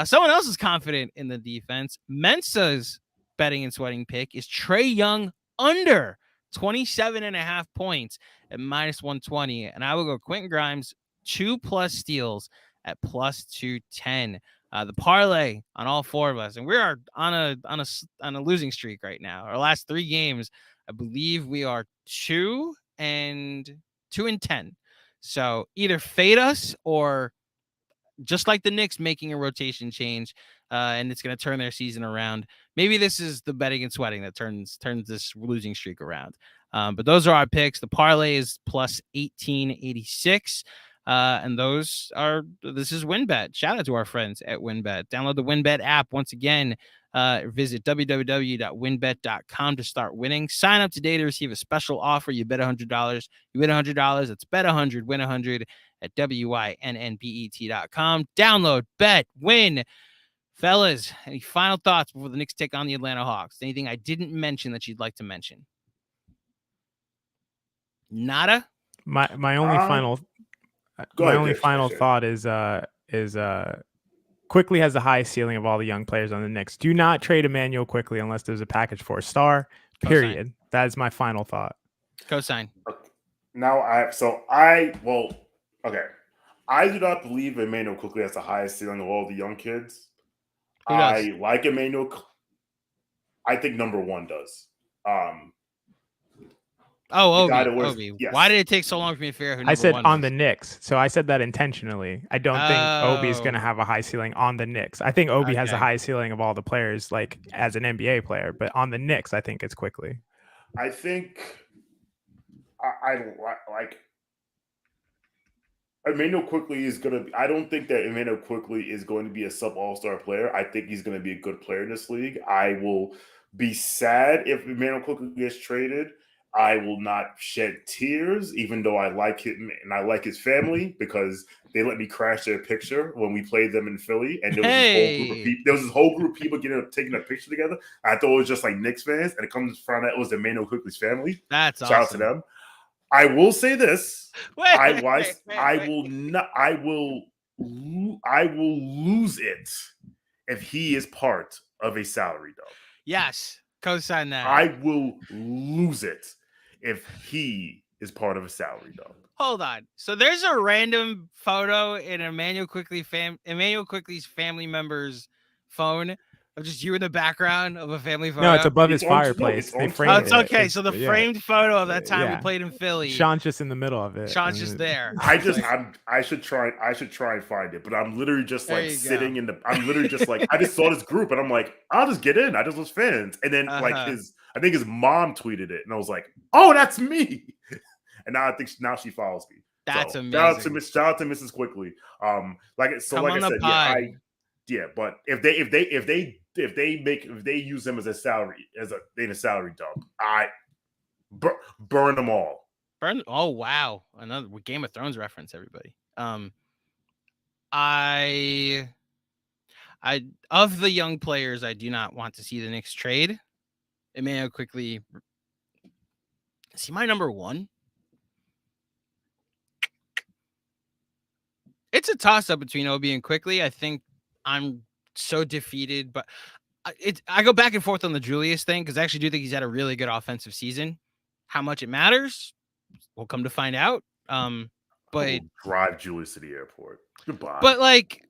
someone else is confident in the defense. Mensa's betting and sweating pick is Trey Young under 27.5 points at minus 120. And I will go Quentin Grimes 2+ steals at plus 210. The parlay on all 4 of us, and we are on a losing streak right now. Our last 3 games, I believe we are 2-10. So either fade us or, just like the Knicks, making a rotation change, and it's going to turn their season around. Maybe this is the betting and sweating that turns this losing streak around. But those are our picks. The parlay is plus 1886. And this is WynnBet. Shout out to our friends at WynnBet. Download the WynnBet app. Once again, visit www.wynnbet.com to start winning. Sign up today to receive a special offer. You bet $100. You win $100. It's bet 100, win 100 at wynnbet.com. Download, bet, win. Fellas, any final thoughts before the Knicks take on the Atlanta Hawks? Anything I didn't mention that you'd like to mention? Nada? My only final thought is Quickly has the highest ceiling of all the young players on the Knicks. Do not trade Emmanuel Quickly unless there's a package for a star. Period. Cosign. That is my final thought. Cosign. I do not believe Emmanuel Quickly has the highest ceiling of all the young kids. Who does? I like Emmanuel. I think number 1 does. Obi. Yes. Why did it take so long for me to figure out who number I said 1 on was? the Knicks, so I said that intentionally. I don't think Obi's going to have a high ceiling on the Knicks. I think Obi has the highest ceiling of all the players, like as an NBA player, but on the Knicks, I think it's Quickly. I think I like Emmanuel Quickly is going to be. I don't think that Emmanuel Quickly is going to be a sub all-star player. I think he's going to be a good player in this league. I will be sad if Emmanuel Quickly gets traded. I will not shed tears, even though I like him and I like his family, because they let me crash their picture when we played them in Philly, and there was this whole group of people taking a picture together. I thought it was just like Knicks fans, and it comes to find out it was Emmanuel Quickly's family. That's Shout out to them. I will say this: I will lose it if he is part of a salary dump. Yes, co-sign that. I will lose it if he is part of a salary dump. Hold on. So there's a random photo in Emmanuel Quickly's family member's phone of just you in the background of a family photo. No, it's above his fireplace. They framed it. It's okay. So the framed photo of that time we played in Philly. Sean's just in the middle of it. Sean's just there. I should try and find it, but I'm literally just like sitting in the. I'm literally just like I just saw this group and I'm like, I'll just get in. I just was fans, and then like I think his mom tweeted it, and I was like, oh, that's me. And now I think she follows me. That's amazing. Shout out to Mrs. Quickly. Like I said, but if they use him as a salary in a salary dump, I burn them all. Oh wow, another Game of Thrones reference, everybody. I of the young players, I do not want to see the Knicks trade. Emmanuel Quickly. Is he my number 1? It's a toss-up between Obi and Quickly. I think I'm so defeated, but I go back and forth on the Julius thing because I actually do think he's had a really good offensive season. How much it matters, we'll come to find out. But drive Julius to the airport. Goodbye. But like,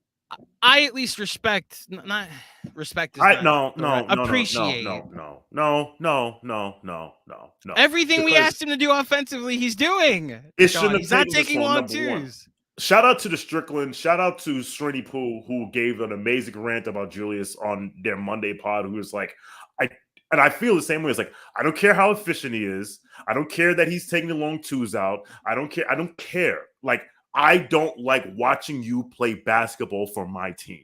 I at least respect, not respect is I not the right, appreciate no. everything we Because asked him to do offensively. He's doing. it Sean. shouldn't He's have not taken this taking long. long Number one. twos. Shout out to the Strickland. Shout out to Srini Poo, who gave an amazing rant about Julius on their Monday pod. Who was like, I feel the same way. It's like, I don't care how efficient he is. I don't care that he's taking the long twos out. I don't care. I don't care. Like, I don't like watching you play basketball for my team.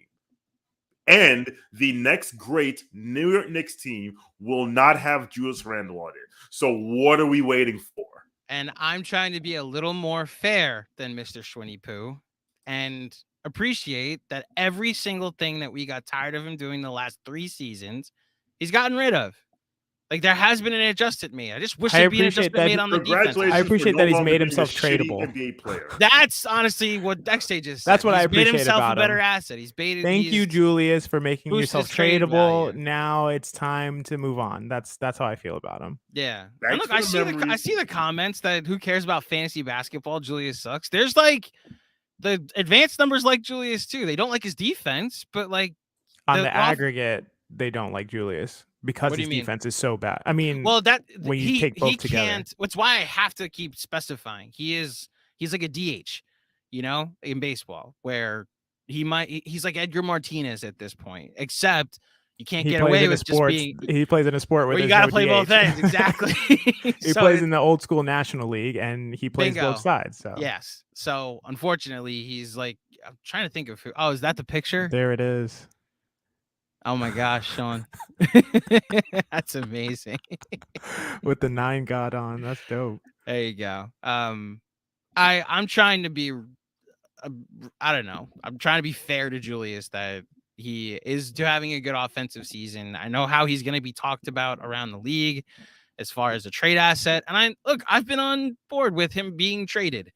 And the next great New York Knicks team will not have Julius Randle on it. So what are we waiting for? And I'm trying to be a little more fair than Mr. Schwinny Poo and appreciate that every single thing that we got tired of him doing the last 3 seasons, he's gotten rid of. Like, there has been an adjustment made. I just wish there'd be an adjustment made on the defense. I appreciate that he's made himself tradable. NBA player. That's honestly what X-Stage just said. That's what I appreciate made himself about a better him. asset. Thank you, Julius, for making yourself his trade tradable. value. Now it's time to move on. That's how I feel about him. Yeah. Thanks And look, for the memory. I see the comments that who cares about fantasy basketball? Julius sucks. There's like the advanced numbers like Julius too. They don't like his defense, but like on the aggregate, they don't like Julius because his defense is so bad. I mean, well, that when you take both together, can't. That's why I have to keep specifying. He's like a DH, you know, in baseball, where he's like Edgar Martinez at this point, except you can't get away with just being. He plays in a sport where you got to play DH. both ends, exactly. He plays in the old school National League, and he plays both sides. So yes, so unfortunately, he's like, I'm trying to think of who. Oh, is that the picture? There it is. Oh my gosh, Sean. That's amazing. With the 9 God on. That's dope. There you go. I'm trying to be I don't know. I'm trying to be fair to Julius that he is having a good offensive season. I know how he's going to be talked about around the league as far as a trade asset. And I've been on board with him being traded.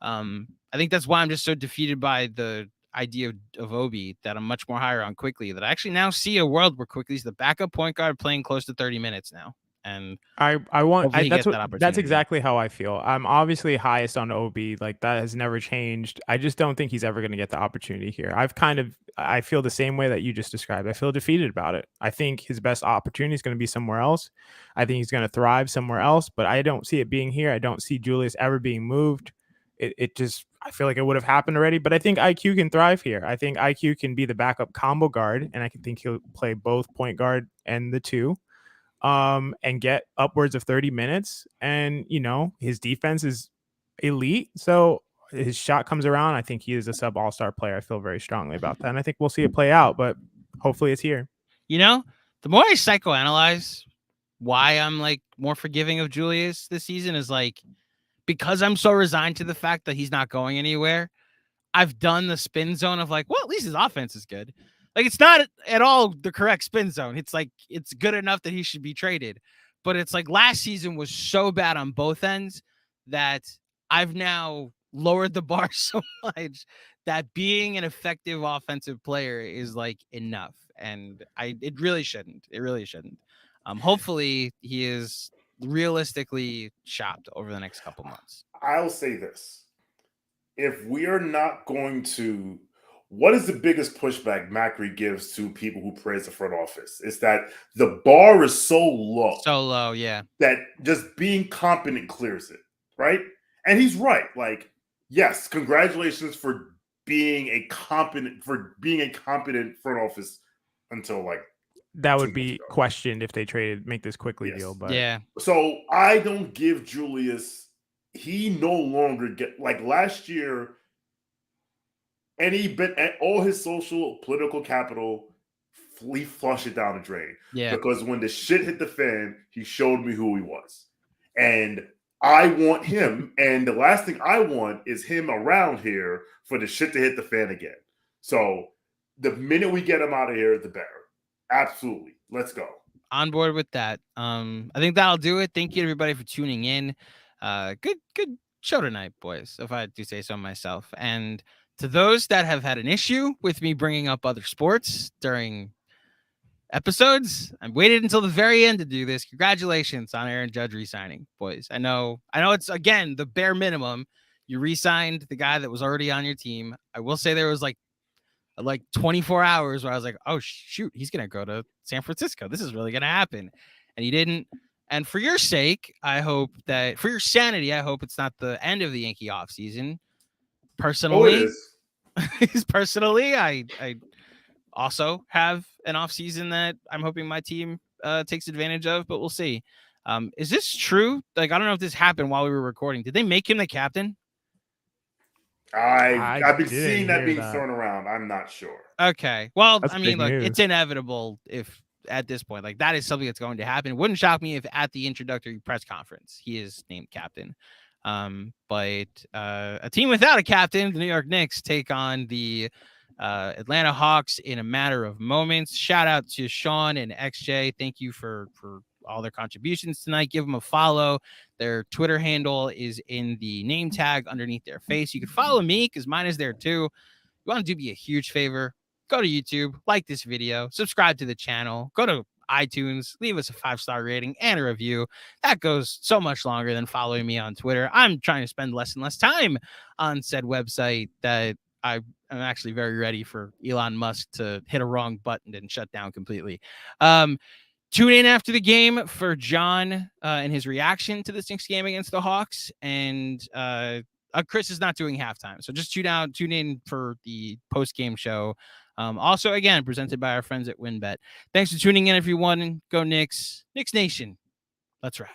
I think that's why I'm just so defeated by the idea of Obi that I'm much more higher on Quickly, that I actually now see a world where Quickly's the backup point guard playing close to 30 minutes now. And that's exactly how I feel. I'm obviously highest on Obi. Like, that has never changed. I just don't think he's ever going to get the opportunity here. I feel the same way that you just described. I feel defeated about it. I think his best opportunity is going to be somewhere else. I think he's going to thrive somewhere else, but I don't see it being here. I don't see Julius ever being moved. I feel like it would have happened already, but I think IQ can thrive here. I think IQ can be the backup combo guard, and I think he'll play both point guard and the 2, and get upwards of 30 minutes. And, you know, his defense is elite. So his shot comes around. I think he is a sub all-star player. I feel very strongly about that. And I think we'll see it play out, but hopefully it's here. You know, the more I psychoanalyze why I'm like more forgiving of Julius this season is like, because I'm so resigned to the fact that he's not going anywhere, I've done the spin zone of like, well, at least his offense is good. Like, it's not at all the correct spin zone. It's like, it's good enough that he should be traded. But it's like last season was so bad on both ends that I've now lowered the bar so much that being an effective offensive player is like enough. And it really shouldn't. It really shouldn't. Hopefully he is realistically shopped over the next couple months. I'll say this. If we are not going to, what is the biggest pushback Macri gives to people who praise the front office? It's that the bar is so low. Yeah. That just being competent clears it, right? And he's right. Like, yes, congratulations for being a competent front office until like that would be questioned if they make this Quickly deal. But yeah. So I don't give Julius, he no longer like last year, and all his social political capital, he flushed it down the drain. Yeah. Because when the shit hit the fan, he showed me who he was. And I want him, and the last thing I want is him around here for the shit to hit the fan again. So the minute we get him out of here, the better. Absolutely. Let's go. On board with that. I think that'll do it. Thank you everybody for tuning in. Good show tonight, boys, if I do say so myself. And to those that have had an issue with me bringing up other sports during episodes, I waited until the very end to do this. Congratulations on Aaron Judge re-signing, boys. I know it's, again, the bare minimum. You re-signed the guy that was already on your team. I will say there was like like 24 hours where I was like, oh shoot, he's gonna go to San Francisco. This is really gonna happen, and he didn't. And for your sake, I hope that for your sanity, I hope it's not the end of the Yankee offseason. Personally, personally, I also have an offseason that I'm hoping my team takes advantage of, but we'll see. Is this true? Like, I don't know if this happened while we were recording. Did they make him the captain? I've been seeing that being thrown around. I'm not sure. Okay. Well, That's I mean, like, news. it's inevitable if at this point, like, that is something that's going to happen. It wouldn't shock me if at the introductory press conference he is named captain. But a team without a captain, the New York Knicks, take on the Atlanta Hawks in a matter of moments. Shout out to Sean and XJ. Thank you for all their contributions tonight. Give them a follow. Their Twitter handle is in the name tag underneath their face. You can follow me because mine is there too. You want to do me a huge favor? Go to YouTube, like this video, subscribe to the channel, go to iTunes, leave us a 5-star rating and a review. That goes so much longer than following me on Twitter. I'm trying to spend less and less time on said website that I'm actually very ready for Elon Musk to hit a wrong button and shut down completely. Tune in after the game for John and his reaction to this Knicks game against the Hawks. And Chris is not doing halftime, so just tune in for the post-game show. Also, again, presented by our friends at WynnBet. Thanks for tuning in, everyone. Go Knicks. Knicks Nation. Let's ride.